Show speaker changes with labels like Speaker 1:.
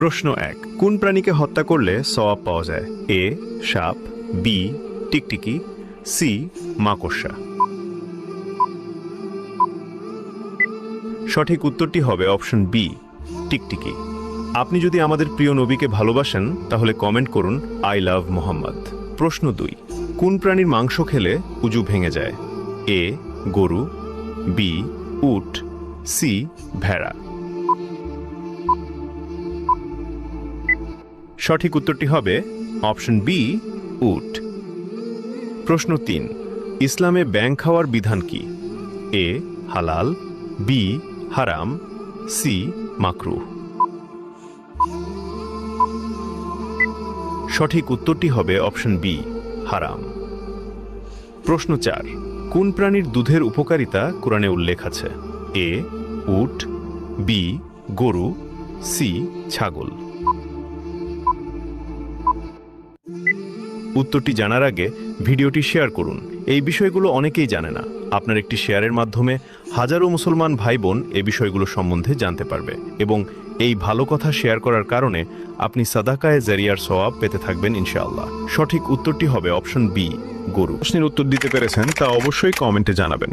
Speaker 1: প্রশ্ন ১ কোন প্রাণীকে হত্যা করলে সওয়াব পাওয়া যায়? এ সাপ, বি টিকটিকি, সি মাকড়সা। সঠিক উত্তরটি হবে অপশন বি টিকটিকি। আপনি যদি আমাদের প্রিয় নবীকে ভালোবাসেন তাহলে কমেন্ট করুন আই লাভ মোহাম্মদ। প্রশ্ন ২ কোন প্রাণীর মাংস খেলে উজু ভেঙে যায়? এ গরু, বি উট, সি ভেড়া। সঠিক উত্তরটি হবে অপশন বি উট। প্রশ্ন ৩ ইসলামে ব্যাঙ খাওয়ার বিধান কি? এ হালাল, বি হারাম, সি মাকরুহ। সঠিক উত্তরটি হবে অপশন বি হারাম। প্রশ্ন ৪ কোন প্রাণীর দুধের উপকারিতা কোরআনে উল্লেখ আছে? এ উট, বি গরু, সি ছাগল। উত্তরটি জানার আগে ভিডিওটি শেয়ার করুন। এই বিষয়গুলো অনেকেই জানে না। আপনার একটি শেয়ারের মাধ্যমে হাজারো মুসলমান ভাই বোন এই বিষয়গুলো সম্বন্ধে জানতে পারবে এবং এই ভালো কথা শেয়ার করার কারণে আপনি সাদাকায়ে জারিয়ার সওয়াব পেতে থাকবেন ইনশাআল্লাহ। সঠিক উত্তরটি হবে অপশন বি গরু। প্রশ্নের উত্তর দিতে পেরেছেন তা অবশ্যই কমেন্টে জানাবেন।